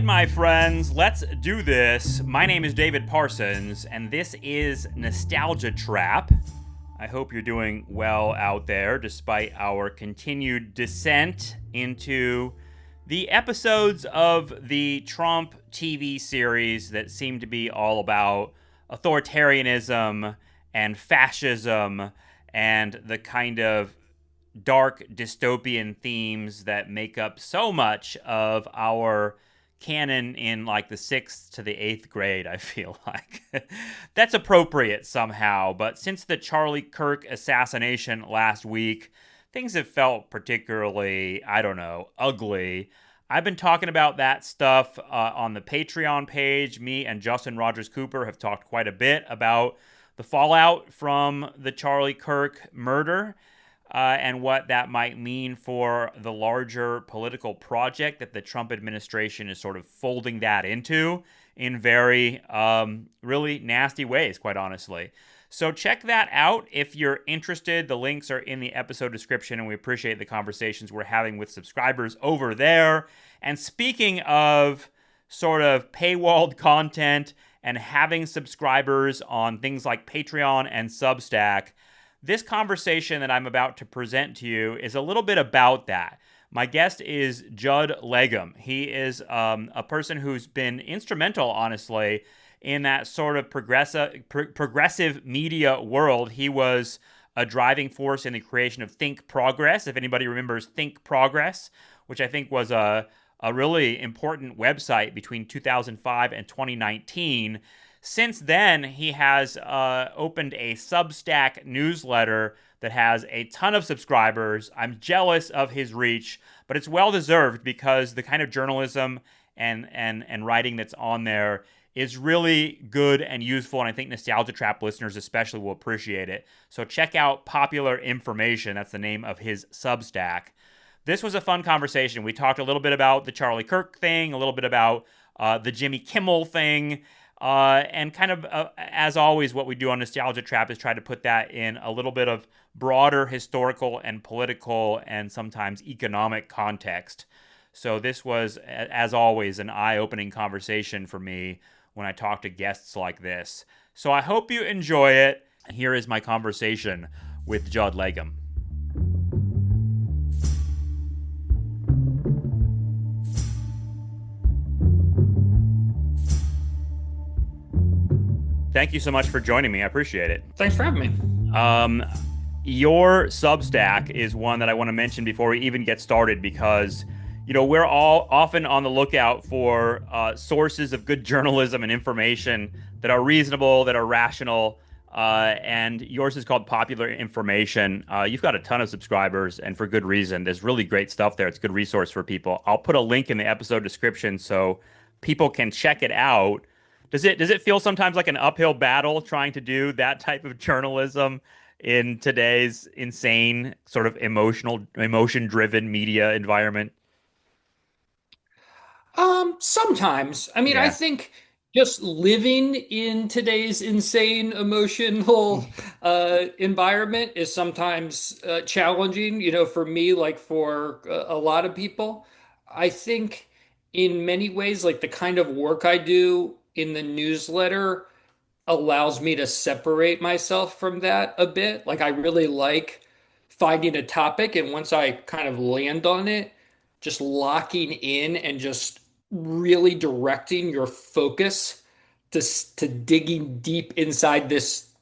right, my friends, let's do this. My name is David Parsons, and this is Nostalgia Trap. I hope you're doing well out there, despite our continued descent into the episodes of the Trump TV series that seem to be all about authoritarianism and fascism and the kind of dark dystopian themes that make up so much of our canon in like the 6th to the 8th grade, I feel like. That's appropriate somehow, but since the Charlie Kirk assassination last week, things have felt particularly, I don't know, ugly. I've been talking about that stuff on the Patreon page. Me and Justin Rogers Cooper have talked quite a bit about the fallout from the Charlie Kirk murder. And what that might mean for the larger political project that the Trump administration is sort of folding that into in very, really nasty ways, quite honestly. So check that out if you're interested. The links are in the episode description, and we appreciate the conversations we're having with subscribers over there. And speaking of sort of paywalled content and having subscribers on things like Patreon and Substack, this conversation that I'm about to present to you is a little bit about that. My guest is Judd Legum. He is a person who's been instrumental, honestly, in that sort of progressive media world. He was a driving force in the creation of ThinkProgress, if anybody remembers ThinkProgress, which I think was a really important website between 2005 and 2019. Since then, he has opened a Substack newsletter that has a ton of subscribers. I'm jealous of his reach, but it's well-deserved because the kind of journalism and writing that's on there is really good and useful, and I think Nostalgia Trap listeners especially will appreciate it. So check out Popular Information. That's the name of his Substack. This was a fun conversation. We talked a little bit about the Charlie Kirk thing, a little bit about the Jimmy Kimmel thing, and kind of, as always, what we do on Nostalgia Trap is try to put that in a little bit of broader historical and political and sometimes economic context. So this was, as always, an eye-opening conversation for me when I talk to guests like this. So I hope you enjoy it. Here is my conversation with Judd Legum. Thank you so much for joining me. I appreciate it. Thanks for having me. Your Substack is one that I want to mention before we even get started because, you know, we're all often on the lookout for sources of good journalism and information that are reasonable, that are rational, and yours is called Popular Information. You've got a ton of subscribers, and for good reason. There's really great stuff there. It's a good resource for people. I'll put a link in the episode description so people can check it out. Does it feel sometimes like an uphill battle trying to do that type of journalism in today's insane sort of emotion-driven media environment? Sometimes. I mean, Yeah. I think just living in today's insane emotional environment is sometimes challenging, you know, for me, like for a lot of people. I think in many ways, like the kind of work I do in the newsletter allows me to separate myself from that a bit. Like I really like finding a topic, and once I kind of land on it, just locking in and just really directing your focus to digging deep inside this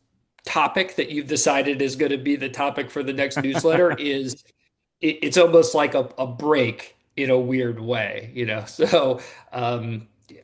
topic that you've decided is going to be the topic for the next newsletter it's almost like a break in a weird way, you know. So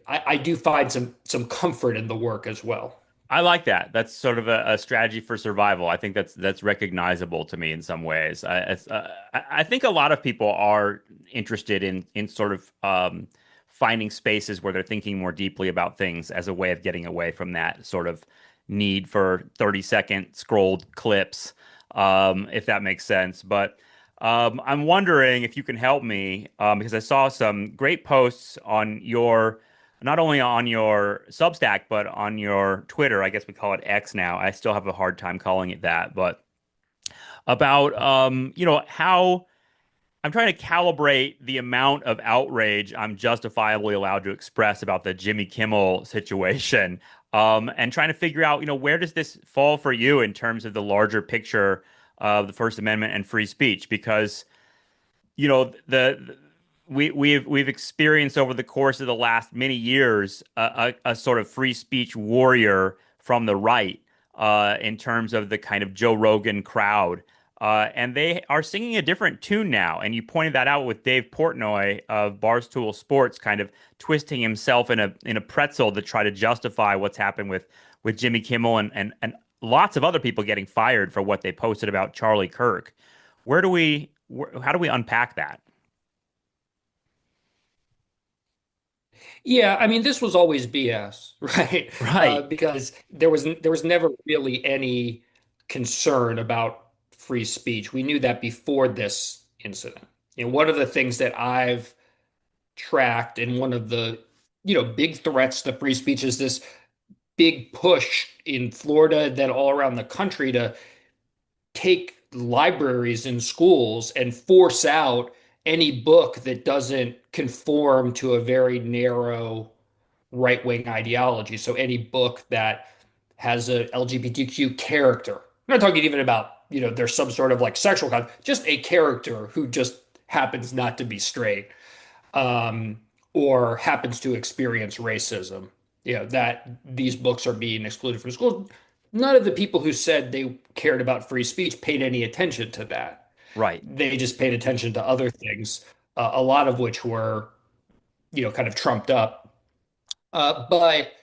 I do find some comfort in the work as well. I like that. That's sort of a strategy for survival. I think that's recognizable to me in some ways. I think a lot of people are interested in sort of finding spaces where they're thinking more deeply about things as a way of getting away from that sort of need for 30-second scrolled clips, if that makes sense. But I'm wondering if you can help me because I saw some great posts on your not only on your Substack, but on your Twitter. I guess we call it X now. I still have a hard time calling it that, but about, how I'm trying to calibrate the amount of outrage I'm justifiably allowed to express about the Jimmy Kimmel situation, and trying to figure out, where does this fall for you in terms of the larger picture of the First Amendment and free speech? Because the we've experienced over the course of the last many years a sort of free speech warrior from the right, in terms of the kind of Joe Rogan crowd. And they are singing a different tune now. And you pointed that out with Dave Portnoy of Barstool Sports, kind of twisting himself in a pretzel to try to justify what's happened with Jimmy Kimmel and lots of other people getting fired for what they posted about Charlie Kirk. How do we unpack that? Yeah, I mean, this was always BS, right? Right. Because there was never really any concern about free speech. We knew that before this incident. And one of the things that I've tracked, and one of the big threats to free speech, is this big push in Florida, then all around the country, to take libraries in schools and force out any book that doesn't conform to a very narrow right-wing ideology. So any book that has a LGBTQ character. I'm not talking even about, there's some sort of like sexual content, just a character who just happens not to be straight, um, or happens to experience racism. That these books are being excluded from schools. None of the people who said they cared about free speech paid any attention to that. Right. They just paid attention to other things, a lot of which were, kind of trumped up. But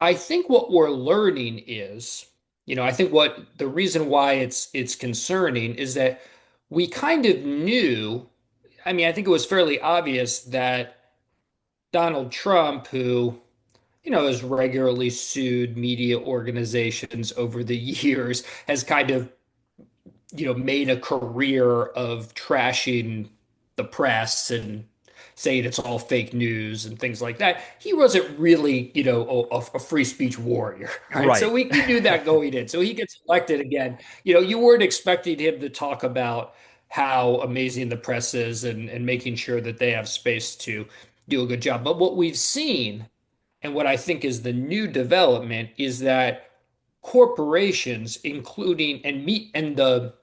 I think what we're learning is, I think what the reason why it's concerning is that we kind of knew. I mean, I think it was fairly obvious that Donald Trump, who, has regularly sued media organizations over the years, has kind of, made a career of trashing the press and saying it's all fake news and things like that. He wasn't really, a free speech warrior, right? So Right. we knew that going in. So he gets elected again. You weren't expecting him to talk about how amazing the press is, and making sure that they have space to do a good job. But what we've seen, and what I think is the new development, is that corporations, including and the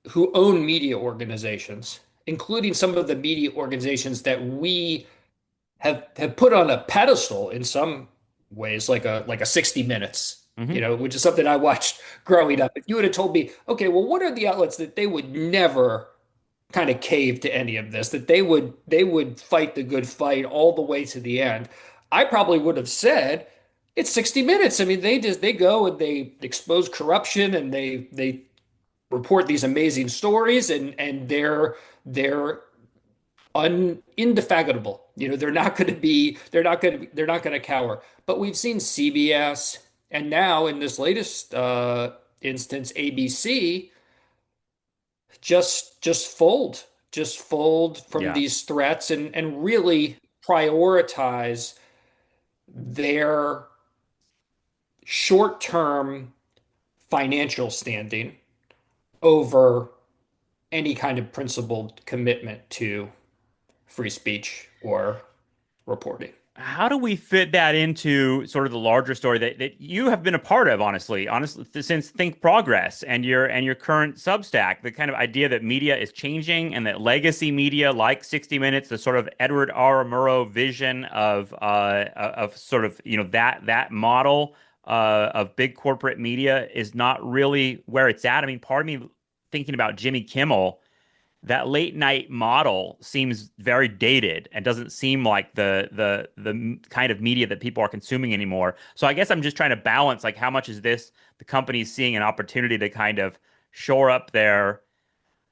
who own media organizations, including some of the media organizations that we have put on a pedestal in some ways, like a 60 Minutes, Hmm. which is something I watched growing up. If you would have told me, okay, well, what are the outlets that they would never kind of cave to any of this, that they would fight the good fight all the way to the end, I probably would have said it's 60 Minutes. I mean, they go and they expose corruption, and they report these amazing stories, and they're indefatigable. They're not going to cower. But we've seen CBS, and now in this latest instance, ABC, just fold from Yeah. these threats, and really prioritize their short-term financial standing over any kind of principled commitment to free speech or reporting. How do we fit that into sort of the larger story that you have been a part of, honestly, since ThinkProgress and your current Substack, the kind of idea that media is changing and that legacy media like 60 Minutes, the sort of Edward R. Murrow vision of sort of that model of big corporate media is not really where it's at. I mean, part of me thinking about Jimmy Kimmel, that late night model seems very dated and doesn't seem like the kind of media that people are consuming anymore. So I guess I'm just trying to balance, like, how much is this the companies seeing an opportunity to kind of shore up their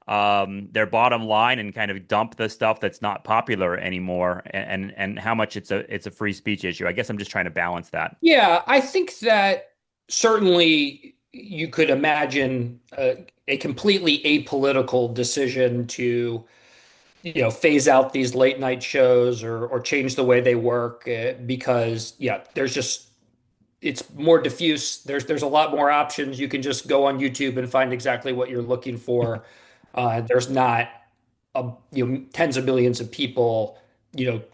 bottom line and kind of dump the stuff that's not popular anymore, and how much it's a free speech issue. I guess I'm just trying to balance that. Yeah, I think that certainly you could imagine a completely apolitical decision to, phase out these late night shows, or change the way they work, because yeah, it's more diffuse. There's a lot more options. You can just go on YouTube and find exactly what you're looking for. There's not. tens of millions of people,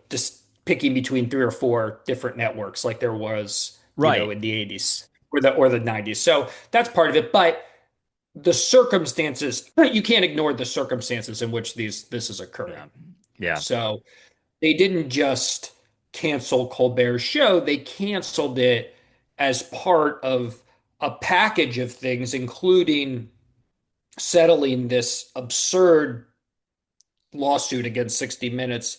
just picking between three or four different networks like there was, Right. in the 80s or the 90s. So that's part of it. But the circumstances, you can't ignore the circumstances in which this is occurring. Yeah. Yeah. So they didn't just cancel Colbert's show, they canceled it as part of a package of things, including settling this absurd lawsuit against 60 Minutes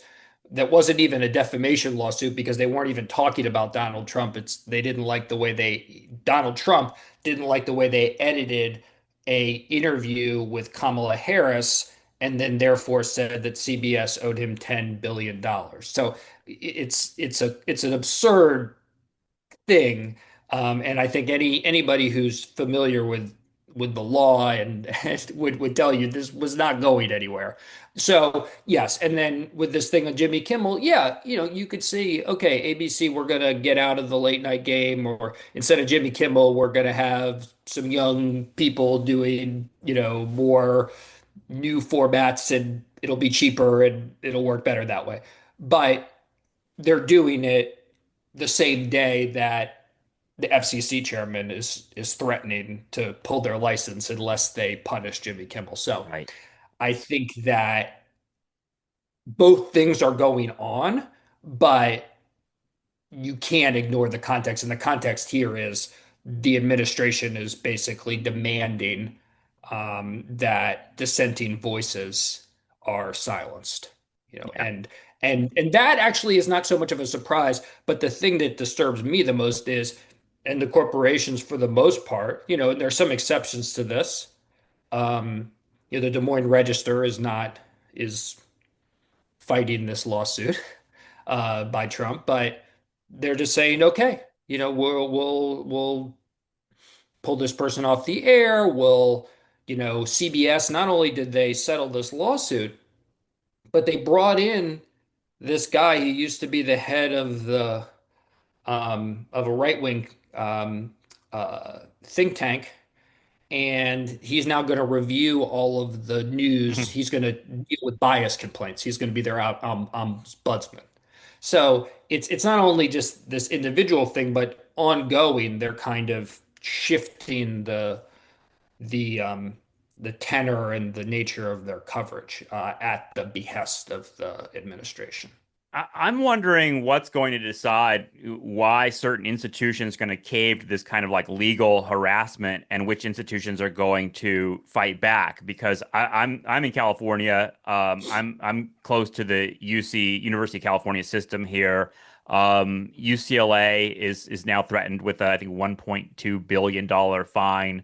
that wasn't even a defamation lawsuit because they weren't even talking about Donald Trump. They didn't like the way Donald Trump didn't like the way they edited a interview with Kamala Harris and then therefore said that CBS owed him $10 billion. So it's an absurd thing. And I think anybody who's familiar with the law and would tell you this was not going anywhere. So yes, and then with this thing on Jimmy Kimmel, yeah, you could see, okay, ABC, we're gonna get out of the late night game, or instead of Jimmy Kimmel, we're gonna have some young people doing, more new formats, and it'll be cheaper and it'll work better that way. But they're doing it the same day that the FCC chairman is threatening to pull their license unless they punish Jimmy Kimmel. So Right. I think that both things are going on, but you can't ignore the context. And the context here is the administration is basically demanding that dissenting voices are silenced. Yeah. And that actually is not so much of a surprise, but the thing that disturbs me the most is, and the corporations for the most part, and there are some exceptions to this. The Des Moines Register is fighting this lawsuit by Trump, but they're just saying, okay, we'll pull this person off the air. CBS, not only did they settle this lawsuit, but they brought in this guy who used to be the head of a right-wing think tank, and he's now going to review all of the news. He's going to deal with bias complaints. He's going to be their ombudsman. So it's not only just this individual thing, but ongoing. They're kind of shifting the um, the tenor and the nature of their coverage at the behest of the administration. I'm wondering what's going to decide why certain institutions going to cave to this kind of like legal harassment, and which institutions are going to fight back. Because I'm in California. I'm close to the UC University of California system here. UCLA is now threatened with I think $1.2 billion fine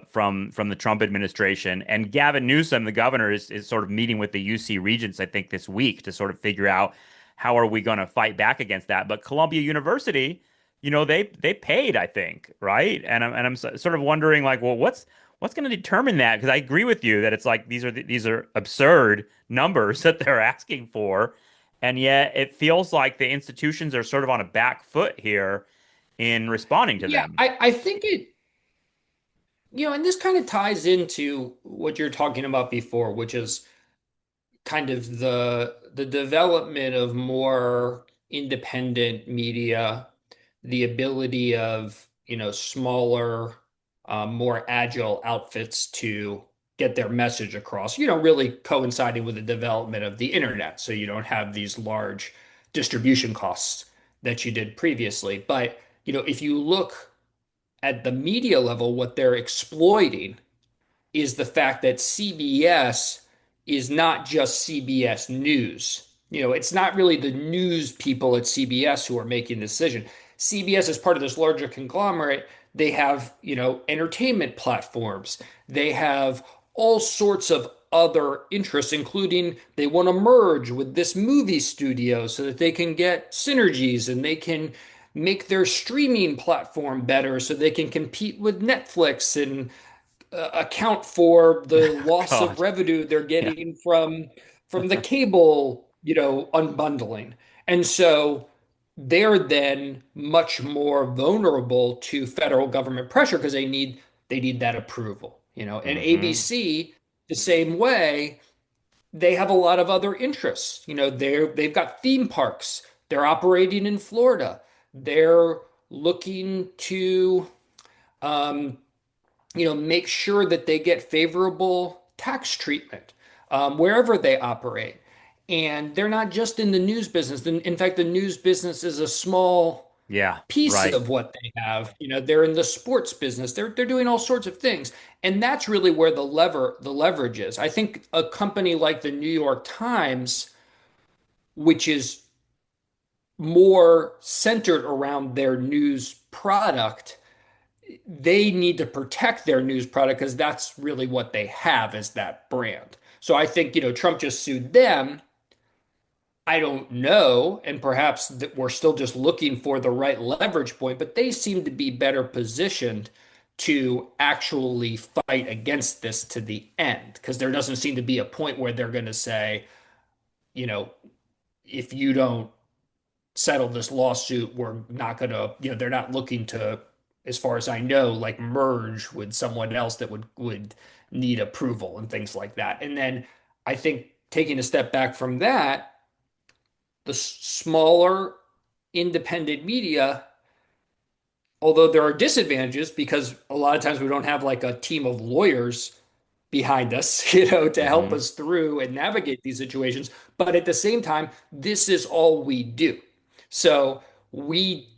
from the Trump administration. And Gavin Newsom, the governor, is sort of meeting with the UC regents, I think, this week to sort of figure out how are we going to fight back against that. But Columbia University, they paid, I think, right? And I'm sort of wondering, like, well, what's going to determine that? Because I agree with you that it's like these are absurd numbers that they're asking for, and yet it feels like the institutions are sort of on a back foot here in responding to Yeah, them. I think and this kind of ties into what you're talking about before, which is kind of the development of more independent media, the ability of, smaller, more agile outfits to get their message across, really coinciding with the development of the internet. So you don't have these large distribution costs that you did previously. But, if you look at the media level, what they're exploiting is the fact that CBS is not just CBS News. It's not really the news people at CBS who are making the decision. CBS is part of this larger conglomerate. They have, entertainment platforms. They have all sorts of other interests, including they want to merge with this movie studio so that they can get synergies and they can make their streaming platform better so they can compete with Netflix and account for the loss of God, revenue they're yeah. getting from the cable, unbundling. And so they're then much more vulnerable to federal government pressure because they need that approval, and Hmm. ABC the same way. they have a lot of other interests. They've got theme parks. They're operating in Florida. They're looking to um, make sure that they get favorable tax treatment wherever they operate. And they're not just in the news business. In fact, the news business is a small Yeah, piece right. of what they have. They're in the sports business. They're doing all sorts of things. And that's really where the leverage is. I think a company like the New York Times, which is more centered around their news product, they need to protect their news product because that's really what they have as that brand. So I think, Trump just sued them. I don't know, and perhaps that we're still just looking for the right leverage point, but they seem to be better positioned to actually fight against this to the end because there doesn't seem to be a point where they're going to say, you know, if you don't settle this lawsuit, we're not going to, they're not looking to, as far as I know, like merge with someone else that would need approval and things like that. And then I think taking a step back from that, the smaller independent media, although there are disadvantages because a lot of times we don't have like a team of lawyers behind us, to help Hmm. us through and navigate these situations. But at the same time, this is all we do. So we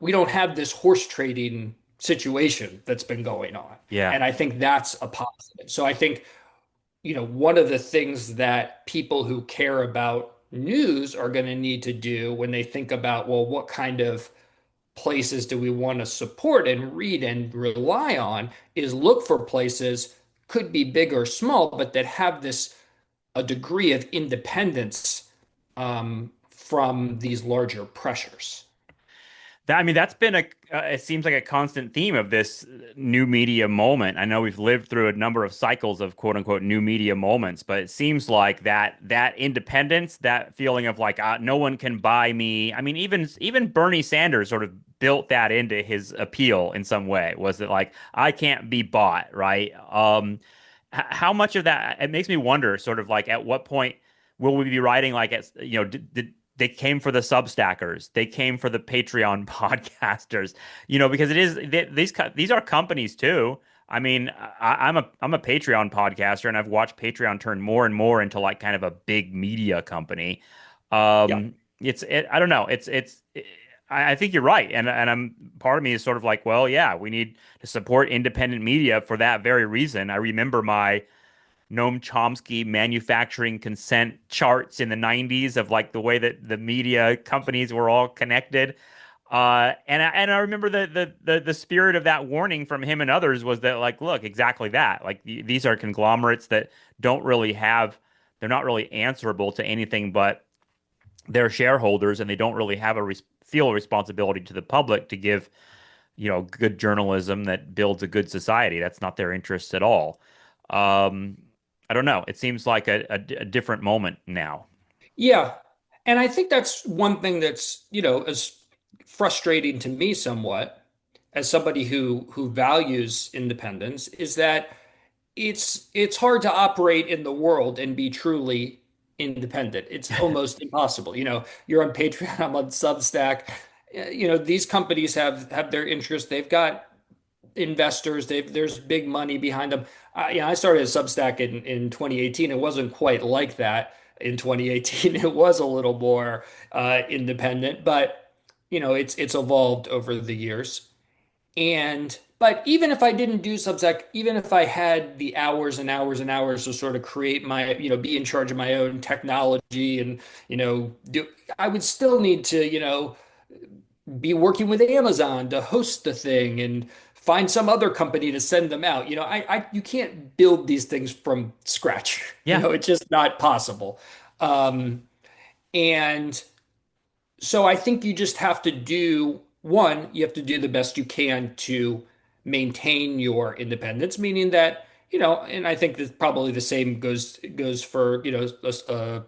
we don't have this horse trading situation that's been going on. Yeah. And I think that's a positive. So I think, one of the things that people who care about news are going to need to do when they think about, well, what kind of places do we want to support and read and rely on is look for places, could be big or small, but that have this a degree of independence from these larger pressures. That, I mean, that's been it seems like a constant theme of this new media moment. I know we've lived through a number of cycles of quote unquote new media moments, but it seems like that independence, that feeling of like no one can buy me. I mean, even Bernie Sanders sort of built that into his appeal in some way. Was it like I can't be bought, right? How much of that it makes me wonder, sort of like at what point will we be writing like did they came for the Substackers. They came for the Patreon podcasters. Because it is these are companies too. I mean, I'm a Patreon podcaster, and I've watched Patreon turn more and more into like kind of a big media company. Yeah. I don't know. I think you're right, and I'm part of me is sort of like, well, yeah, we need to support independent media for that very reason. I remember my Noam Chomsky manufacturing consent charts in the 90s of like the way that the media companies were all connected. And I remember the spirit of that warning from him and others was that like, look, exactly that. Like these are conglomerates that don't really have, they're not really answerable to anything but their shareholders, and they don't really have feel a responsibility to the public to give, good journalism that builds a good society. That's not their interests at all. Um, I don't know. It seems like a different moment now. Yeah. And I think that's one thing that's, is frustrating to me somewhat as somebody who values independence is that it's hard to operate in the world and be truly independent. It's almost impossible. You're on Patreon, I'm on Substack. These companies have their interests. They've got investors. There's big money behind them. I started a Substack in 2018. It wasn't quite like that in 2018. It was a little more independent, but it's evolved over the years. But even if I didn't do Substack, even if I had the hours and hours and hours to sort of create my, be in charge of my own technology and, I would still need to, be working with Amazon to host the thing and find some other company to send them out. You can't build these things from scratch. Yeah. It's just not possible. Um, and so I think you just have to do one, you have to do the best you can to maintain your independence, meaning that, and I think that probably the same goes for, a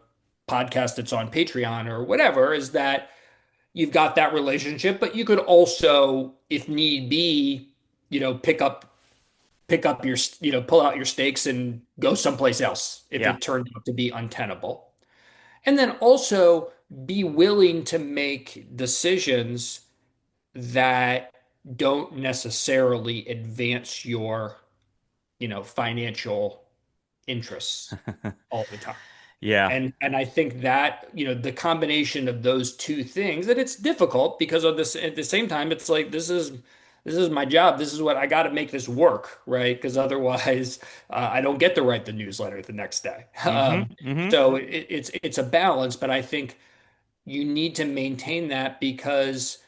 podcast that's on Patreon or whatever, is that you've got that relationship, but you could also, if need be, pick up pick up your, pull out your stakes and go someplace else if Yeah. it turned out to be untenable. And then also be willing to make decisions that don't necessarily advance your, financial interests all the time. Yeah. And I think that, the combination of those two things, that it's difficult because of this at the same time, it's like this is my job. This is what I got to make this work, right? Because otherwise, I don't get to write the newsletter the next day. Mm-hmm. Mm-hmm. So it's a balance, but I think you need to maintain that because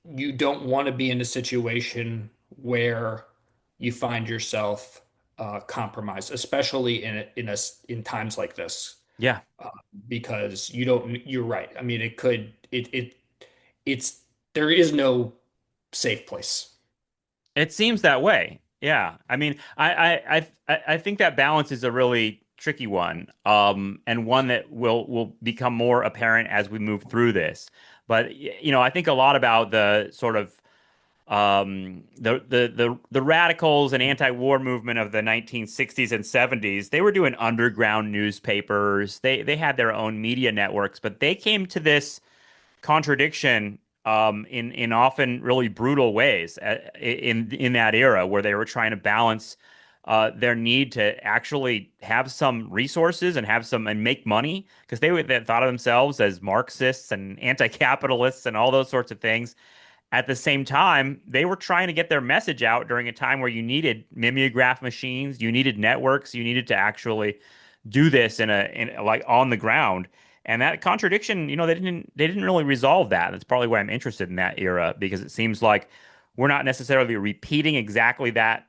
you don't want to be in a situation where you find yourself compromised, especially in times like this, Yeah. uh, because you don't. You're right. I mean, it could. It's there is no safe place. It seems that way. Yeah. I mean, I think that balance is a really tricky one, and one that will become more apparent as we move through this. But I think a lot about the sort of the radicals and anti-war movement of the 1960s and 70s. They were doing underground newspapers. They had their own media networks, but they came to this contradiction in often really brutal ways in that era where they were trying to balance their need to actually have some resources and have some and make money because they thought of themselves as Marxists and anti-capitalists and all those sorts of things. At the same time, they were trying to get their message out during a time where you needed mimeograph machines, you needed networks, you needed to actually do this in like on the ground. And that contradiction, they didn't really resolve that. That's probably why I'm interested in that era because it seems like we're not necessarily repeating exactly that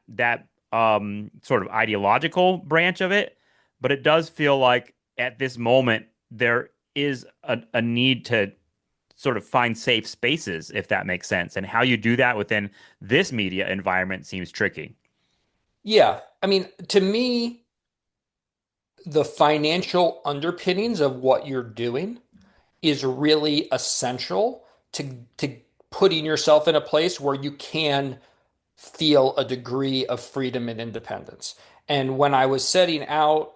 sort of ideological branch of it, but it does feel like at this moment there is a need to sort of find safe spaces, if that makes sense. And how you do that within this media environment seems tricky. Yeah, I mean, to me, the financial underpinnings of what you're doing is really essential to putting yourself in a place where you can feel a degree of freedom and independence. And when I was setting out,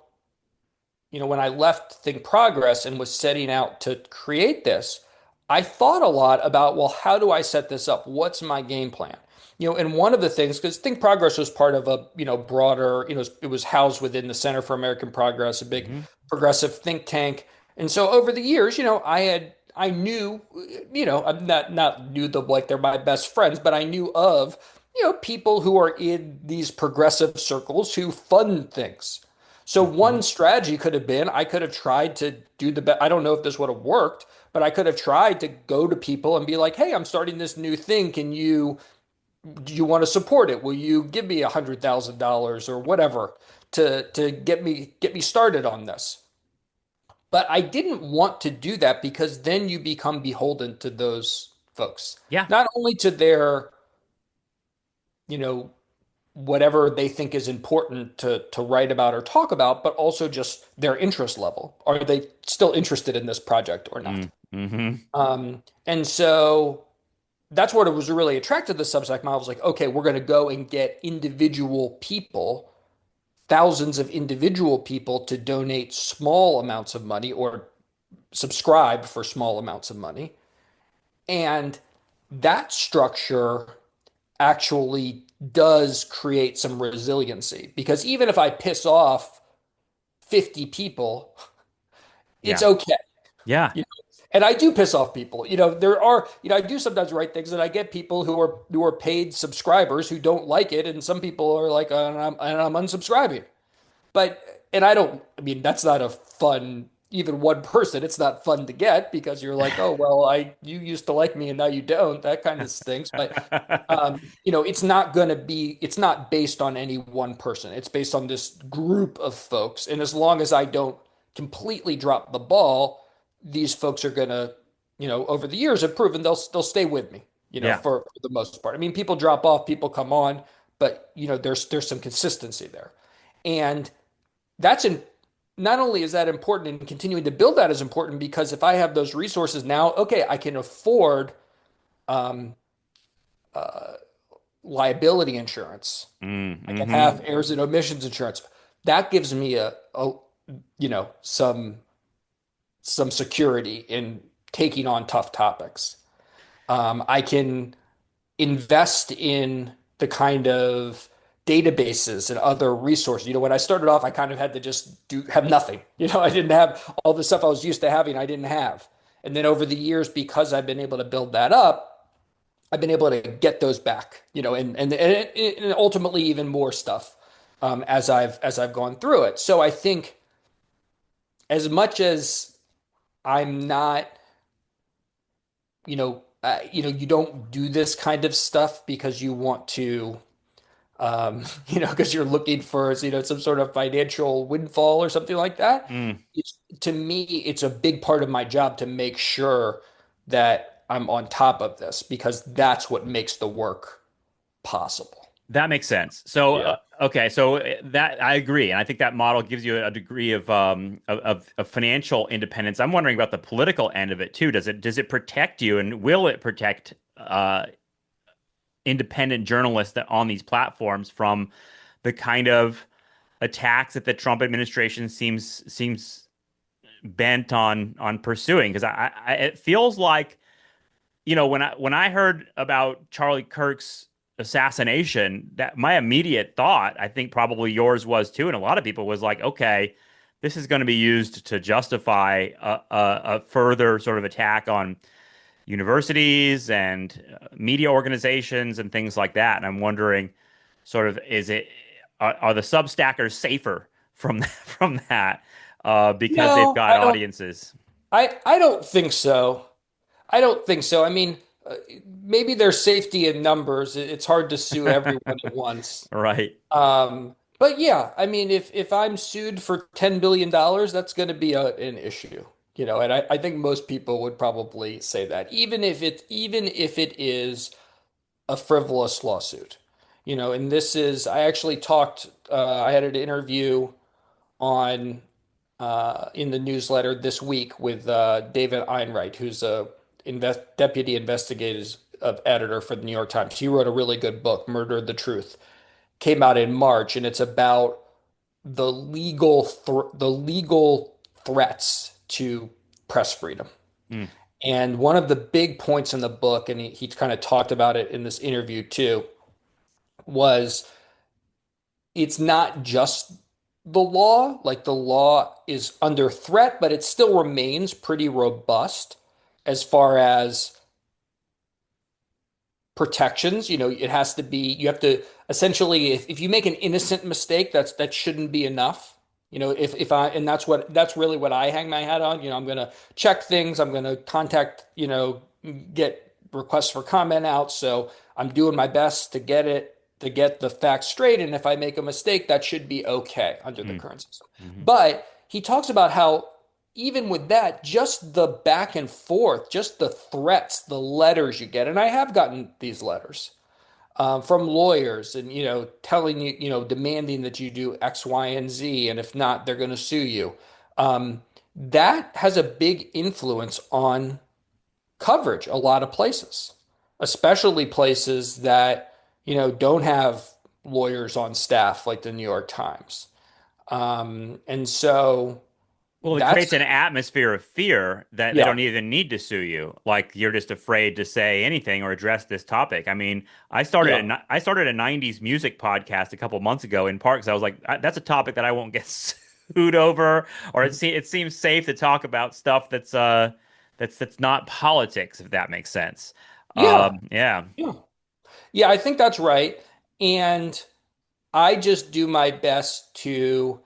when I left ThinkProgress and was setting out to create this, I thought a lot about, well, how do I set this up? What's my game plan? And one of the things, because ThinkProgress was part of a, broader, it was housed within the Center for American Progress, a big Hmm. progressive think tank. And so over the years, I knew, I'm not knew them like they're my best friends, but I knew of, people who are in these progressive circles who fund things. So Hmm. one strategy could have been I could have tried to do the best. I don't know if this would have worked, but I could have tried to go to people and be like, "Hey, I'm starting this new thing. Do you want to support it? Will you give me $100,000 or whatever to get me started on this?" But I didn't want to do that because then you become beholden to those folks, Yeah. not only to their, you know, whatever they think is important to write about or talk about, but also just their interest level. Are they still interested in this project or not? Mm-hmm. And so that's what it was really attracted to the Substack model. Was like, okay, we're going to go and get individual people, thousands of individual people to donate small amounts of money or subscribe for small amounts of money. And that structure actually does create some resiliency because even if I piss off 50 people, it's Yeah. okay. Yeah. You know? And I do piss off people. There are, I do sometimes write things and I get people who are paid subscribers who don't like it. And some people are like, and I'm unsubscribing. And I mean, that's not a fun, even one person, it's not fun to get because you're like, oh, well, you used to like me and now you don't. That kind of stinks. But it's not based on any one person. It's based on this group of folks. And as long as I don't completely drop the ball, these folks are gonna, over the years have proven they'll stay with me, Yeah. for the most part. I mean, people drop off, people come on, but there's some consistency there. And that's in not only is that important and continuing to build that is important because if I have those resources now, okay, I can afford um, liability insurance. I can Mm-hmm. have errors and omissions insurance. That gives me a you know, some security in taking on tough topics. I can invest in the kind of databases and other resources. You know, when I started off, I kind of had to just do have nothing. You know, I didn't have all the stuff I was used to having, I didn't have. And then over the years, because I've been able to build that up, I've been able to get those back, you know, and ultimately even more stuff as I've gone through it. So I think as much as I'm not, you don't do this kind of stuff because you want to, because you're looking for, some sort of financial windfall or something like that. Mm. To me, it's a big part of my job to make sure that I'm on top of this because that's what makes the work possible. That makes sense. So, Yeah. okay, so that I agree, and I think that model gives you a degree of financial independence. I'm wondering about the political end of it too. Does it protect you, and will it protect independent journalists that on these platforms from the kind of attacks that the Trump administration seems bent on pursuing? Because it feels like when I heard about Charlie Kirk's assassination, that my immediate thought, I think probably yours was too, and a lot of people was like, okay, this is going to be used to justify a further sort of attack on universities and media organizations and things like that. And I'm wondering, sort of, are the Substackers safer from from that because they've No, got audiences? I don't think so. I don't think so. I mean, maybe there's safety in numbers. It's hard to sue everyone at once. Right. But yeah, I mean, if I'm sued for $10 billion, that's going to be an issue, and I think most people would probably say that, even if it is a frivolous lawsuit, and I actually I had an interview on in the newsletter this week with David Einright, who's a deputy investigative editor for the New York Times. He wrote a really good book, Murder: The Truth. Came out in March, and it's about the legal threats to press freedom. Mm. And one of the big points in the book, and he kind of talked about it in this interview too, was it's not just the law, like the law is under threat, but it still remains pretty robust as far as protections. It has to be, you have to essentially, if you make an innocent mistake, that shouldn't be enough. And that's really what I hang my hat on. I'm going to check things. I'm going to contact, get requests for comment out. So I'm doing my best to get the facts straight. And if I make a mistake, that should be okay under the Mm. current system. Hmm. But he talks about how even with that, just the back and forth, just the threats, the letters you get, and I have gotten these letters from lawyers, and telling you, demanding that you do X, Y, and Z, and if not, they're going to sue you. That has a big influence on coverage. A lot of places, especially places that don't have lawyers on staff like the New York Times, and so Well, it that's creates an atmosphere of fear that they yeah, don't even need to sue you. Like you're just afraid to say anything or address this topic. I mean, yeah, I started a '90s music podcast a couple months ago in part because I was like, That's a topic that I won't get sued over, or it seems safe to talk about stuff that's not politics, if that makes sense." yeah, Yeah. yeah. Yeah, I think that's right. And I just do my best to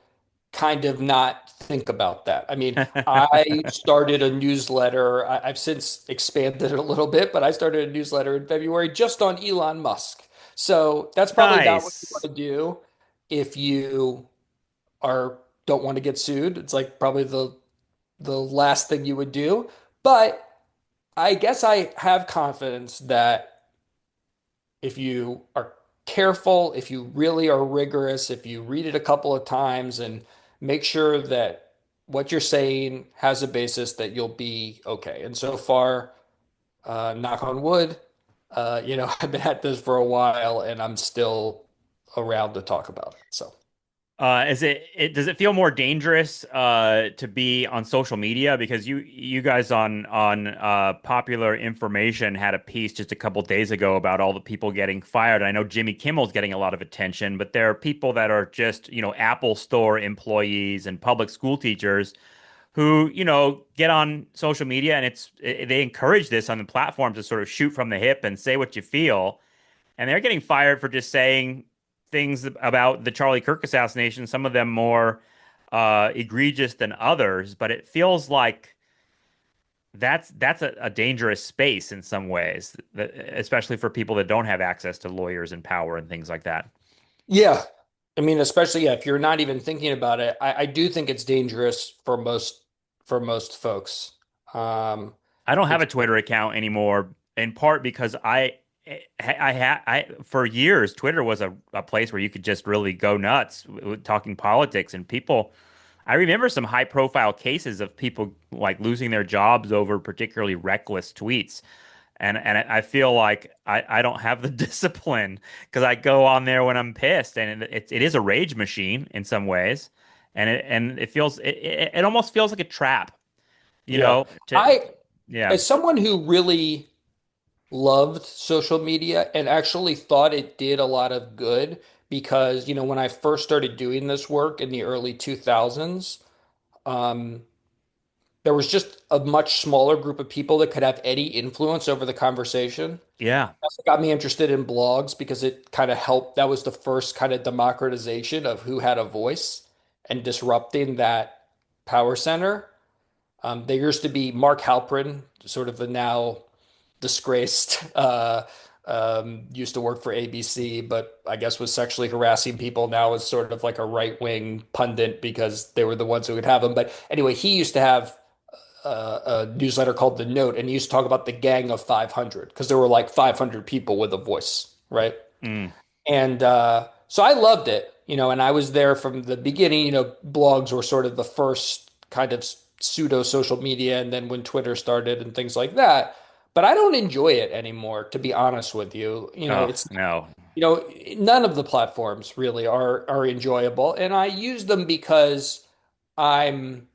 kind of not think about that. I mean, I started a newsletter. I've since expanded it a little bit, but I started a newsletter in February just on Elon Musk. So that's probably not what you want Nice. to do if you are don't want to get sued. It's like probably the last thing you would do. But I guess I have confidence that if you are careful, if you really are rigorous, if you read it a couple of times and make sure that what you're saying has a basis, that you'll be okay. And so far, knock on wood, I've been at this for a while and I'm still around to talk about it. So. Does it feel more dangerous to be on social media? Because you guys on Popular Information had a piece just a couple days ago about all the people getting fired. I know Jimmy Kimmel's getting a lot of attention, but there are people that are just, Apple Store employees and public school teachers who, get on social media, and they encourage this on the platform to sort of shoot from the hip and say what you feel, and they're getting fired for just saying things about the Charlie Kirk assassination, some of them more egregious than others, but it feels like that's a dangerous space in some ways, especially for people that don't have access to lawyers and power and things like that. Yeah. I mean, especially, yeah, if you're not even thinking about it, I do think it's dangerous for most folks. Um, I don't have a because Twitter account anymore, in part because I for years Twitter was a place where you could just really go nuts with talking politics, and people. I remember some high profile cases of people like losing their jobs over particularly reckless tweets. And I feel like I don't have the discipline because I go on there when I'm pissed, and it is a rage machine in some ways, and it almost feels like a trap, you yeah, know, to I, yeah. as someone who really loved social media and actually thought it did a lot of good because, when I first started doing this work in the early 2000s, um, there was just a much smaller group of people that could have any influence over the conversation. Yeah. That's what got me interested in blogs because it kind of helped. That was the first kind of democratization of who had a voice and disrupting that power center. There used to be Mark Halperin, sort of the now disgraced, used to work for ABC, but I guess was sexually harassing people. Now is sort of like a right-wing pundit because they were the ones who would have him. But anyway, he used to have a newsletter called The Note, and he used to talk about the Gang of 500 because there were like 500 people with a voice, right? Mm. And so I loved it, and I was there from the beginning. Blogs were sort of the first kind of pseudo social media, and then when Twitter started and things like that. But I don't enjoy it anymore, to be honest with you. Oh, It's no. you know none of the platforms really are enjoyable, and I use them because I'm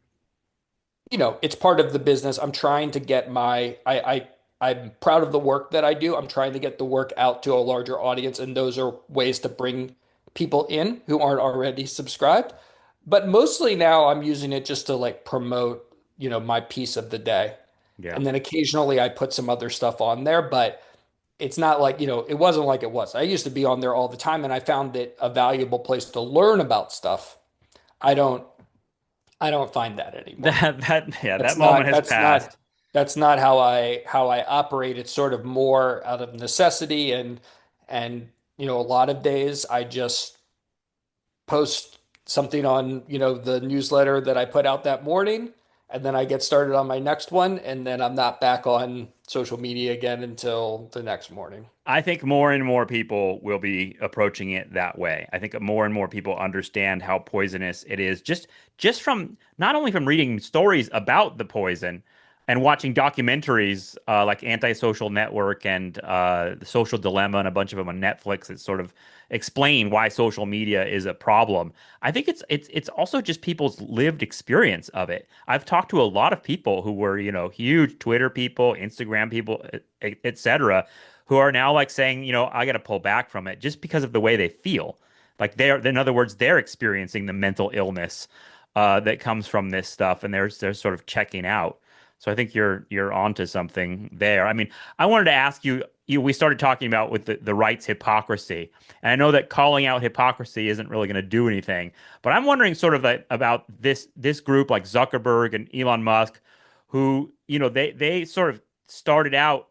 it's part of the business. I'm trying to get I'm proud of the work that I do. I'm trying to get the work out to a larger audience, and those are ways to bring people in who aren't already subscribed. But mostly now I'm using it just to like promote, my piece of the day. Yeah. And then occasionally I put some other stuff on there, but it's not like, it wasn't like it was. I used to be on there all the time and I found it a valuable place to learn about stuff. I don't I don't find that anymore. That That's moment not has that's not passed. that's not how I operate. It's sort of more out of necessity and a lot of days I just post something on, the newsletter that I put out that morning and then I get started on my next one and then I'm not back on social media again until the next morning. I think more and more people will be approaching it that way. I think more and more people understand how poisonous it is just from not only from reading stories about the poison and watching documentaries like Antisocial Network and The Social Dilemma and a bunch of them on Netflix that sort of explain why social media is a problem. I think it's also just people's lived experience of it. I've talked to a lot of people who were, huge Twitter people, Instagram people, etc., who are now like saying, I got to pull back from it just because of the way they feel. Like in other words, they're experiencing the mental illness that comes from this stuff, and they're sort of checking out. So I think you're onto something there. I mean, I wanted to ask you, we started talking about with the right's hypocrisy, and I know that calling out hypocrisy isn't really going to do anything, but I'm wondering sort of about this group like Zuckerberg and Elon Musk, who they sort of started out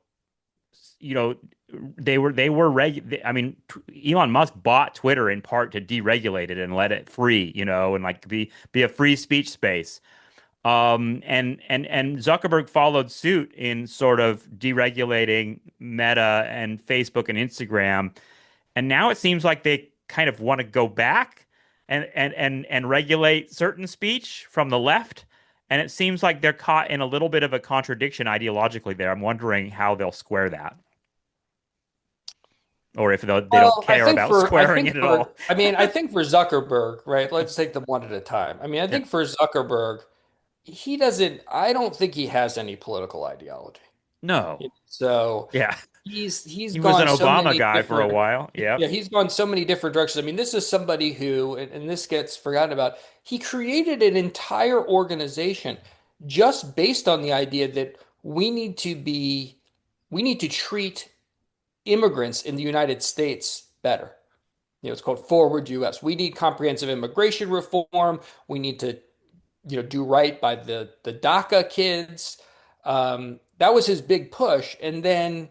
you know, I mean, Elon Musk bought Twitter in part to deregulate it and let it free, and like be a free speech space. And Zuckerberg followed suit in sort of deregulating Meta and Facebook and Instagram. And now it seems like they kind of want to go back and regulate certain speech from the left. And it seems like they're caught in a little bit of a contradiction ideologically there. I'm wondering how they'll square that. or if they don't Well, care about squaring it at all. I think for Zuckerberg, right? Let's take them one at a time. I mean, I Yeah. think for Zuckerberg, I don't think he has any political ideology. No. So Yeah. he's He was an gone so Obama many guy for a different, while. Yep. yeah, he's gone so many different directions. I mean, this is somebody who, and this gets forgotten about, he created an entire organization just based on the idea that we need to treat immigrants in the United States better. It's called Forward US. We need comprehensive immigration reform. We need to, do right by the DACA kids. That was his big push, and then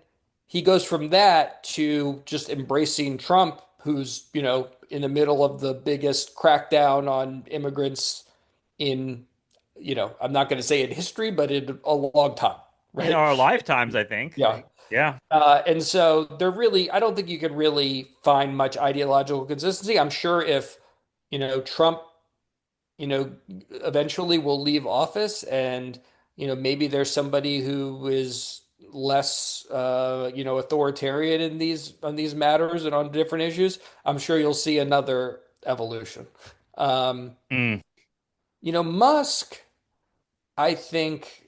he goes from that to just embracing Trump, who's in the middle of the biggest crackdown on immigrants in, I'm not going to say in history, but in a long time, In right? our lifetimes, I think. Yeah. Yeah. And so I don't think you could really find much ideological consistency. I'm sure if, Trump, eventually will leave office and, maybe there's somebody who is less, authoritarian in on these matters and on different issues, I'm sure you'll see another evolution. Um, Mm, Musk, I think,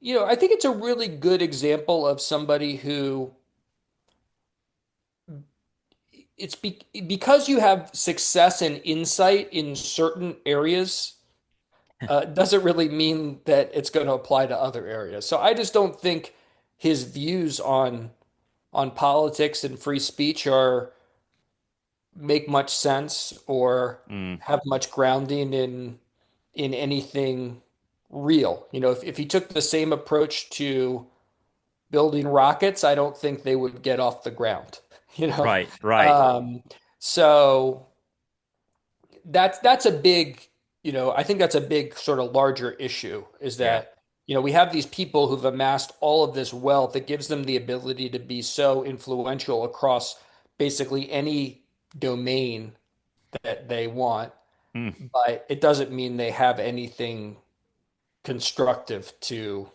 I think it's a really good example of somebody who because you have success and insight in certain areas, doesn't really mean that it's going to apply to other areas. So I just don't think his views on politics and free speech are make much sense or mm. have much grounding in anything real. If he took the same approach to building rockets, I don't think they would get off the ground. You know, Right. Right. um, so that's a big, I think that's a big sort of larger issue is Yeah. that, we have these people who've amassed all of this wealth that gives them the ability to be so influential across basically any domain that they want, Mm. but it doesn't mean they have anything constructive to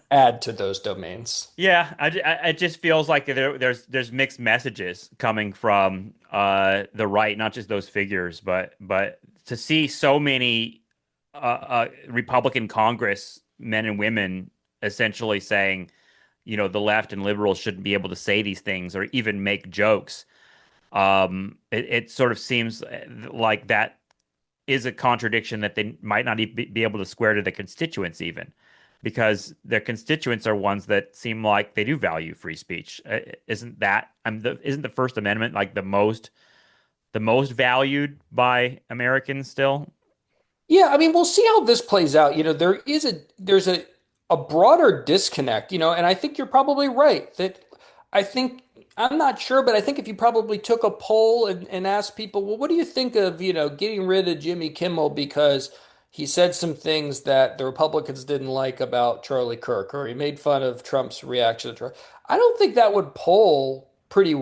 add to those domains. Yeah, it just feels like there's mixed messages coming from the right, not just those figures, but to see so many Republican Congress men and women essentially saying, the left and liberals shouldn't be able to say these things or even make jokes. It sort of seems like that is a contradiction that they might not be able to square to the constituents even because their constituents are ones that seem like they do value free speech. Isn't that isn't the First Amendment like the most valued by Americans still? Yeah, I mean, we'll see how this plays out. There's a broader disconnect, and I think you're probably right that I think I'm not sure, but I think if you probably took a poll and asked people, well, what do you think of, getting rid of Jimmy Kimmel because he said some things that the Republicans didn't like about Charlie Kirk, or he made fun of Trump's reaction to Trump. I don't think that would poll pretty,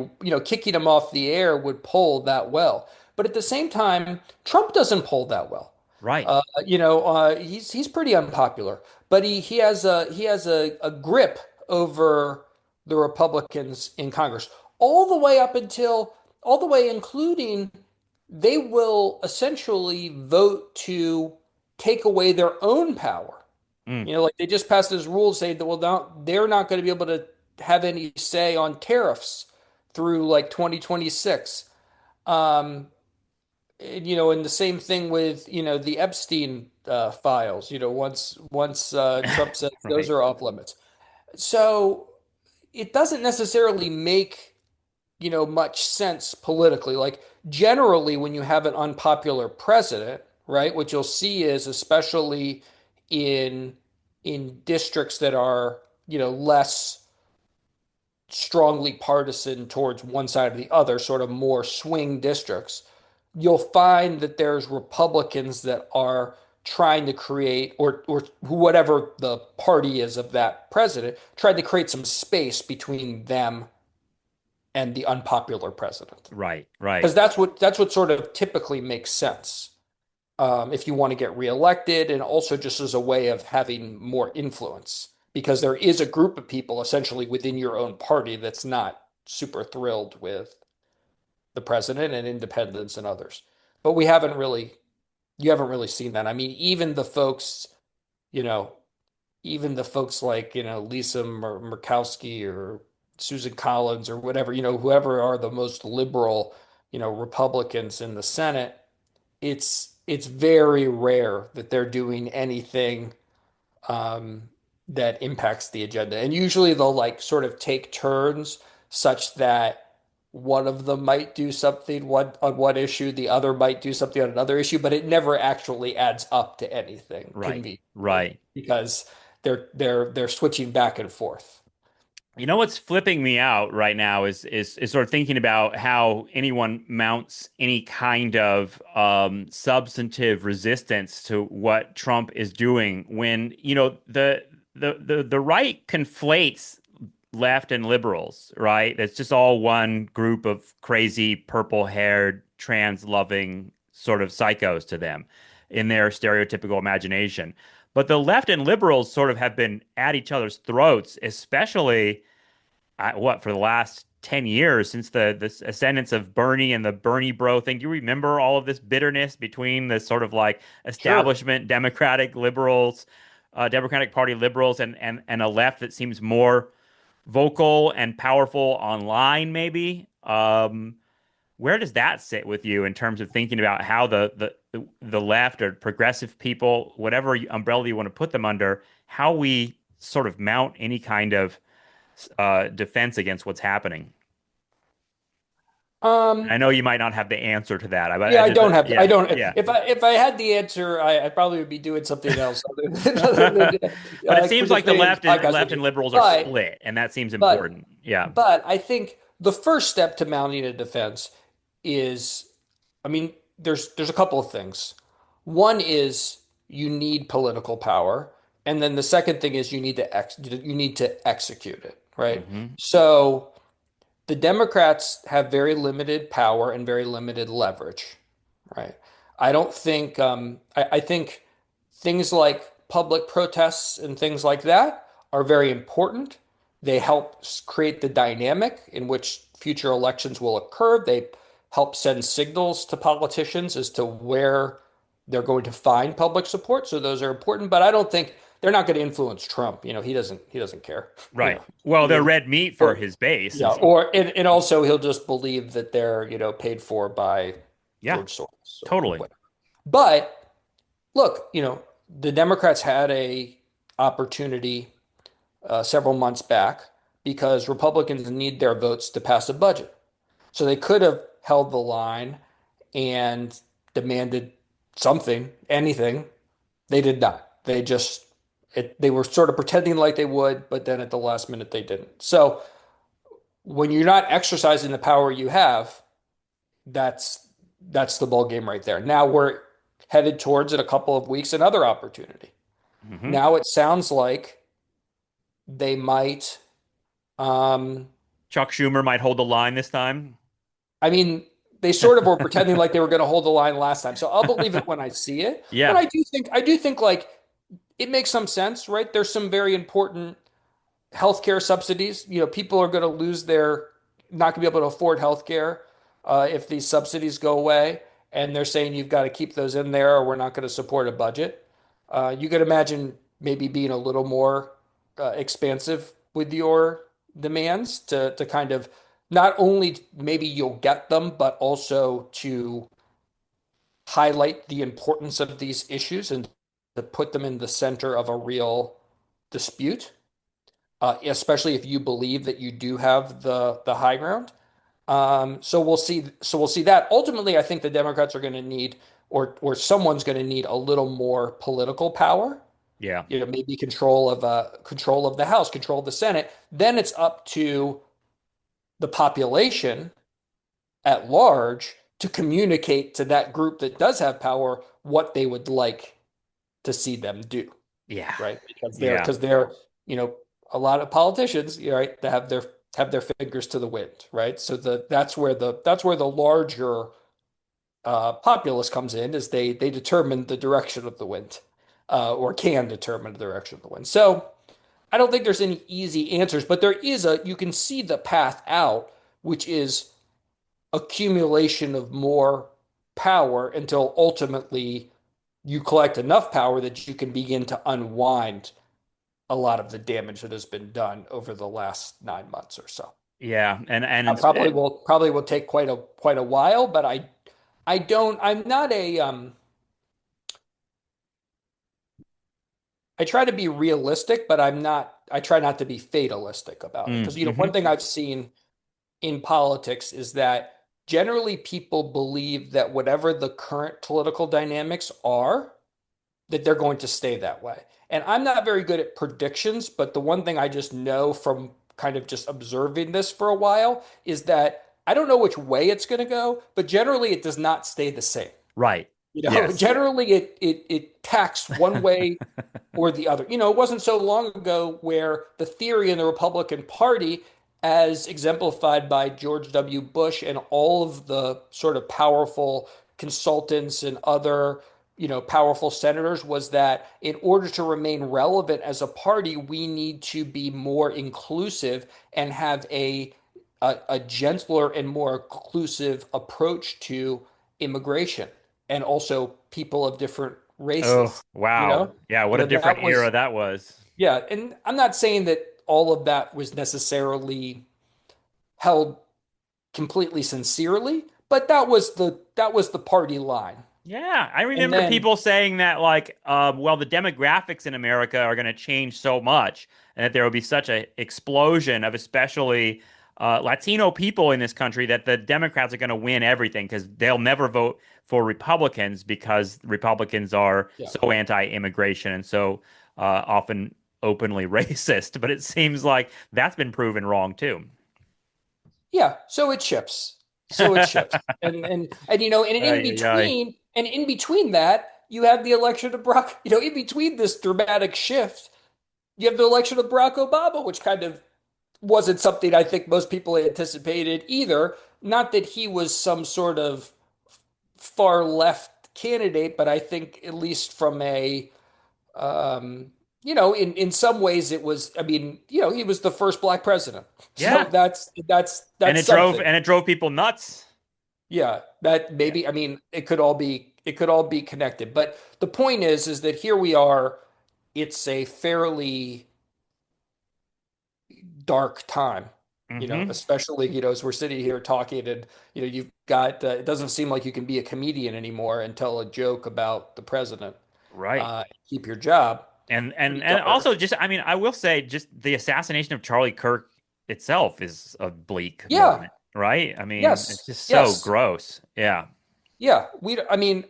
kicking him off the air would poll that well. But at the same time, Trump doesn't poll that well. Right. He's pretty unpopular, but he has a grip over the Republicans in Congress all the way including they will essentially vote to take away their own power. Mm, Like they just passed this rule saying that well now they're not going to be able to have any say on tariffs through like 2026. Um, and the same thing with, the Epstein files, once Trump says those right. are off limits. So it doesn't necessarily make, much sense politically. Like generally when you have an unpopular president, right, what you'll see is especially in districts that are, less strongly partisan towards one side or the other, sort of more swing districts, you'll find that there's Republicans that are trying to create, or whatever the party is of that president, trying to create some space between them and the unpopular president. Right. Because Right. that's what sort of typically makes sense if you want to get reelected, and also just as a way of having more influence. Because there is a group of people essentially within your own party that's not super thrilled with the president and independents and others. But you haven't really seen that. I mean, you know, even the folks like, Lisa Murkowski or Susan Collins or whatever, whoever are the most liberal, Republicans in the Senate, it's very rare that they're doing anything um, that impacts the agenda. And usually they'll like sort of take turns such that one of them might do something on one issue, the other might do something on another issue, but it never actually adds up to anything Right. conveniently Right. because they're switching back and forth. You know what's flipping me out right now is sort of thinking about how anyone mounts any kind of substantive resistance to what Trump is doing when, the right conflates left and liberals, right? It's just all one group of crazy purple-haired, trans-loving sort of psychos to them in their stereotypical imagination. But the left and liberals sort of have been at each other's throats, especially for the last 10 years since the ascendance of Bernie and the Bernie bro thing. Do you remember all of this bitterness between the sort of like Sure. establishment Democratic liberals, Democratic Party liberals and a left that seems more vocal and powerful online, maybe? Where does that sit with you in terms of thinking about how the left or progressive people, whatever umbrella you want to put them under, how we sort of mount any kind of defense against what's happening? Um, I know you might not have the answer to that, but yeah, I don't have, I yeah, don't, yeah. if I had the answer, I probably would be doing something else other than But it seems like the participating in this podcast left with and you. liberals are But, split, and that seems but, important. Yeah. but I think the first step to mounting a defense is, I mean, there's a couple of things. One is you need political power, and then the second thing is you need to execute it, right? Hmm. So the Democrats have very limited power and very limited leverage, right? I think things like public protests and things like that are very important. They help create the dynamic in which future elections will occur. They help send signals to politicians as to where they're going to find public support. So those are important, but I don't think they're not going to influence Trump. He doesn't care. You Right. know, Well, they're he, red meat for or his base, yeah, and and also he'll just believe that they're, paid for by yeah, George Soros or totally. whatever. But look, the Democrats had a opportunity several months back because Republicans need their votes to pass a budget. So they could have held the line and demanded something, anything. They did not. They were sort of pretending like they would, but then at the last minute they didn't. So when you're not exercising the power you have, that's that's the ball game right there. Now we're headed towards in a couple of weeks another opportunity. Hmm. Now it sounds like they might um Chuck Schumer might hold the line this time. I mean they sort of were pretending like they were going to hold the line last time. So I'll believe it when I see it. But Yeah. I do think like it makes some sense, right? There's some very important healthcare subsidies. People are going to lose not going to be able to afford healthcare if these subsidies go away. And they're saying you've got to keep those in there or we're not going to support a budget. You could imagine maybe being a little more expansive with your demands to kind of not only maybe you'll get them, but also to highlight the importance of these issues and to put them in the center of a real dispute, especially if you believe that you do have the high ground. So we'll see. So we'll see that. Ultimately, I think the Democrats are going to need, or someone's going to need a little more political power. Yeah. Maybe control of the House, control of the Senate. Then it's up to the population at large to communicate to that group that does have power what they would like to see them do, Yeah. right? Yeah. Because they're, you know, a lot of politicians, right, that have their fingers to the wind, right? So that's where the larger populace comes in, is they determine the direction of the wind, or can determine the direction of the wind. So I don't think there's any easy answers, but you can see the path out which is accumulation of more power until ultimately you collect enough power that you can begin to unwind a lot of the damage that has been done over the last 9 months or so. Yeah, and Probably will take quite a while, but I don't I'm not a I try to be realistic, but I try not to be fatalistic about it. Because one mm-hmm. thing I've seen in politics is that generally people believe that whatever the current political dynamics are, that they're going to stay that way. And I'm not very good at predictions, but the one thing I just know from kind of just observing this for a while is that I don't know which way it's going to go, but generally it does not stay the same. Right. Yes. Generally it tacks one way or the other. It wasn't so long ago where the theory in the Republican Party, as exemplified by George W. Bush and all of the sort of powerful consultants and other, powerful senators, was that in order to remain relevant as a party, we need to be more inclusive and have a gentler and more inclusive approach to immigration and also people of different Oh, races. You wow. know, Yeah, what a different that era was, that was. yeah. And I'm not saying that all of that was necessarily held completely sincerely, but that was the party line. Yeah, I And remember then, people saying that, like, well, the demographics in America are going to change so much, and that there will be such a explosion of especially Latino people in this country that the Democrats are going to win everything because they'll never vote for Republicans because Republicans are yeah, so anti-immigration and so often openly racist. But it seems like that's been proven wrong too. yeah. So it shifts. So it shifts. And in Ay, ay, ay. between that, you have the election of Barack. In between this dramatic shift, you have the election of Barack Obama, which kind of wasn't something I think most people anticipated either. Not that he was some sort of far left candidate, but I think at least from in some ways it was. I mean, he was the first black president, so Yeah, that's drove something. people nuts. Yeah, that Yeah. maybe. I mean, it could all be connected, but the point is that here we are. It's a fairly dark time, Hmm. especially, as we're sitting here talking and, you've got, it doesn't seem like you can be a comedian anymore and tell a joke about the president, Right. keep your job. And Pretty and dark. also just I mean I will say just the assassination of Charlie Kirk itself is a bleak Yeah. moment, right? I mean, it's Yes. just so Yes. gross. Yeah. Yeah. I mean,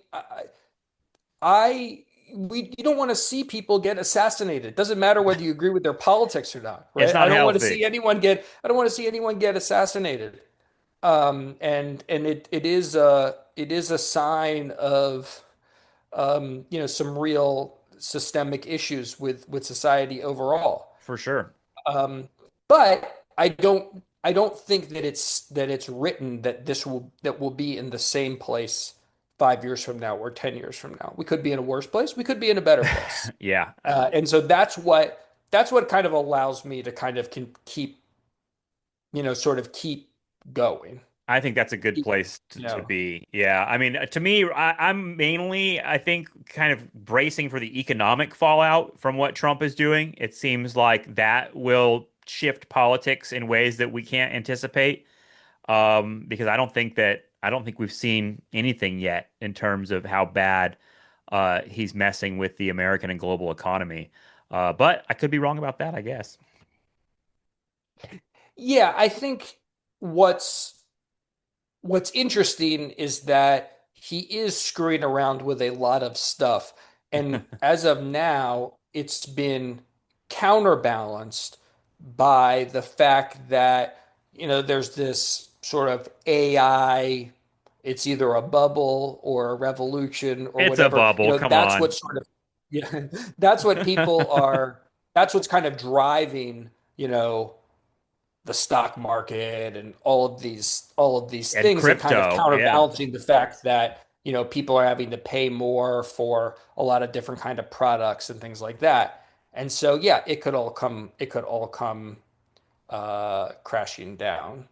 I, you don't want to see people get assassinated. It doesn't matter whether you agree with their politics or not, It's right? not healthy. I don't want to see anyone get assassinated. And it is a sign of some real systemic issues with society overall. For sure. But I don't think that it's written that that will be in the same place 5 years from now or 10 years from now. We could be in a worse place. We could be in a better place. Yeah. And so that's what kind of allows me to kind of keep sort of keep going. I think that's a good Keep, place you to know, be. Yeah. I mean, to me, I'm mainly, I think, kind of bracing for the economic fallout from what Trump is doing. It seems like that will shift politics in ways that we can't anticipate. Because I don't think we've seen anything yet in terms of how bad he's messing with the American and global economy. But I could be wrong about that, I guess. Yeah, I think what's interesting is that he is screwing around with a lot of stuff. And as of now, it's been counterbalanced by the fact that, there's this sort of AI, it's either a bubble or a revolution or It's a whatever. bubble. Come That's on. what sort of, yeah, that's what people are, that's what's kind of driving, the stock market and all of these And things, and kind of crypto. Yeah, counterbalancing the fact that people are having to pay more for a lot of different kind of products and things like that. And so yeah, it could all come crashing down.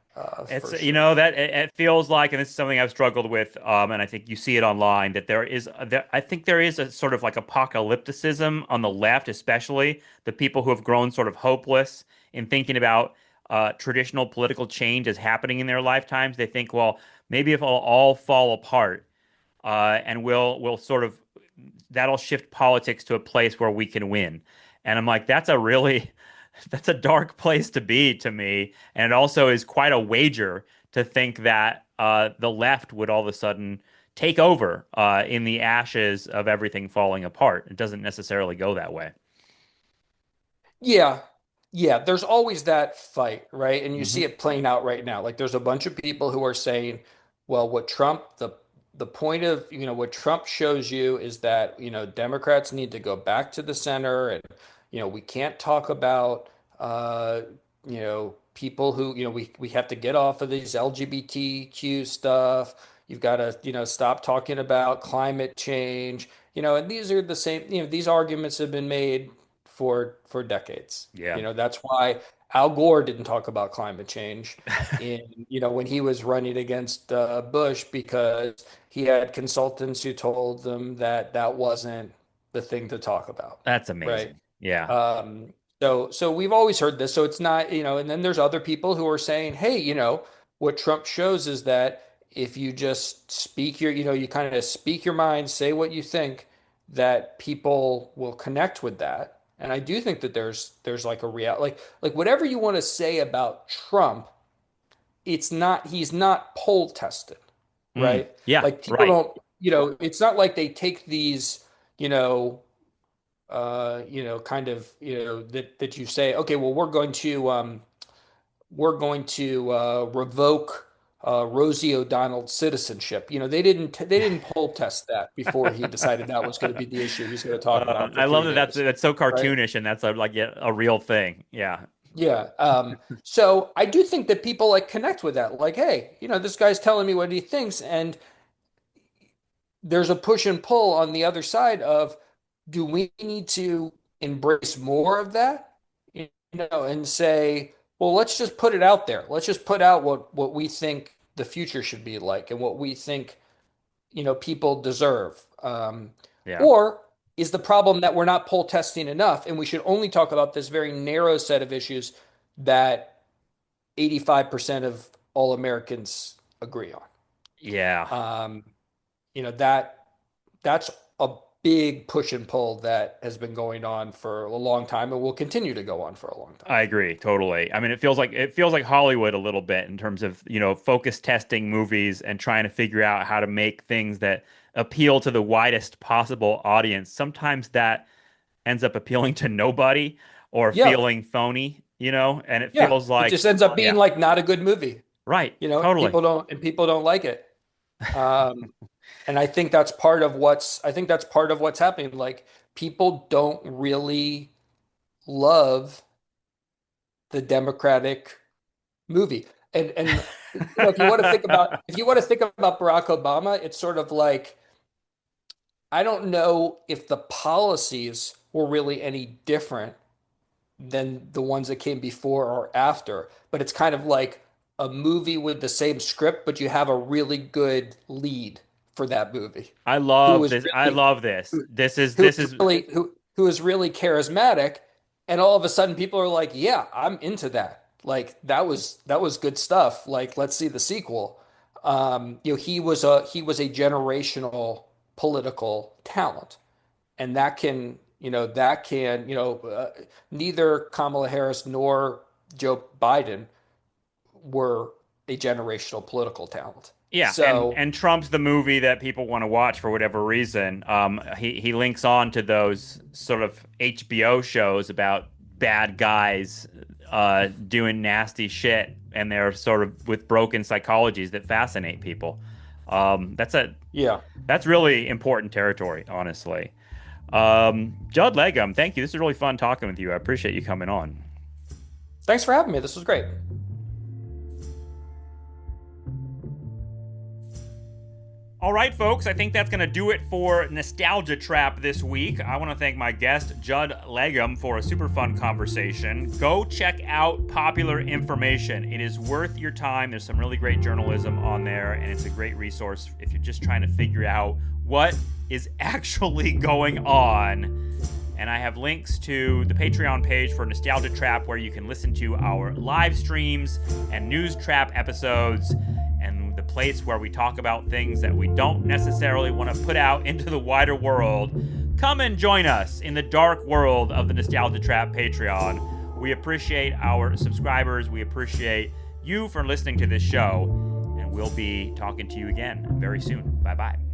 It's for sure. that it feels like, and this is something I've struggled with, and I think you see it online that I think there is a sort of like apocalypticism on the left, especially the people who have grown sort of hopeless in thinking about traditional political change as happening in their lifetimes. They think, well, maybe if it'll all fall apart, and we'll sort of that'll shift politics to a place where we can win. And I'm like, that's a really that's a dark place to be to me. And it also is quite a wager to think that the left would all of a sudden take over in the ashes of everything falling apart. It doesn't necessarily go that way. Yeah. Yeah, there's always that fight, right? And you see Hmm. it playing out right now. Like there's a bunch of people who are saying, well, the point of, what Trump shows you is that, Democrats need to go back to the center and, we can't talk about people who, we have to get off of these LGBTQ stuff. You've got to, stop talking about climate change. And these are the same, these arguments have been made for decades. Yeah. That's why Al Gore didn't talk about climate change when he was running against Bush because he had consultants who told them that that wasn't the thing to talk about, That's right? amazing. Yeah. So we've always heard this. So it's not, and then there's other people who are saying, hey, what Trump shows is that if you just speak you kind of speak your mind, say what you think, that people will connect with that. And I do think that there's like a real like whatever you want to say about Trump, he's not poll tested, Mm. right? Yeah. Like people Right. don't, it's not like they take these, you know, kind of, that you say, okay, well, we're going to revoke Rosie O'Donnell's citizenship. They didn't poll test that before he decided that was going to be the issue he's going to talk about for I love three that days, that's so right? cartoonish and that's like a real thing. Yeah. Yeah. So I do think that people like connect with that. Like, hey, this guy's telling me what he thinks, and there's a push and pull on the other side of do we need to embrace more of that? And say, well, let's just put it out there. Let's just put out what we think the future should be like and what we think, people deserve. Yeah. Or is the problem that we're not poll testing enough and we should only talk about this very narrow set of issues that 85% of all Americans agree Yeah. on? That's a big push and pull that has been going on for a long time and will continue to go on for a long time. I agree totally. I mean, it feels like Hollywood a little bit in terms of, focus testing movies and trying to figure out how to make things that appeal to the widest possible audience. Sometimes that ends up appealing to nobody or Yeah, feeling phony, and it yeah. feels It like, just ends up being yeah, like not a good movie, right, and totally. people don't like it. Um, and I think that's part of what's happening. Like people don't really love the Democratic movie. And if you want to think about Barack Obama, it's sort of like I don't know if the policies were really any different than the ones that came before or after, but it's kind of like a movie with the same script, but you have a really good lead for that movie I who love is this. I really love this. who, This is who this is is really who is really charismatic, and all of a sudden people are like, "Yeah, I'm into that. Like that was good stuff. Like let's see the sequel." He was a generational political talent, and neither Kamala Harris nor Joe Biden were a generational political talent. Yeah, and So and Trump's the movie that people want to watch for whatever reason. He links on to those sort of HBO shows about bad guys doing nasty shit, and they're sort of with broken psychologies that fascinate people. That's a yeah, that's really important territory, honestly. Judd Legum, thank you. This is really fun talking with you. I appreciate you coming on. thanks for having me. This was great. All right, folks, I think that's going to do it for Nostalgia Trap this week. I want to thank my guest, Judd Legum, for a super fun conversation. Go check out Popular Information. It is worth your time. There's some really great journalism on there, and it's a great resource if you're just trying to figure out what is actually going on. And I have links to the Patreon page for Nostalgia Trap, where you can listen to our live streams and News Trap episodes, and the place where we talk about things that we don't necessarily want to put out into the wider world. Come and join us in the dark world of the Nostalgia Trap Patreon. We appreciate our subscribers. We appreciate you for listening to this show. And we'll be talking to you again very soon. Bye-bye.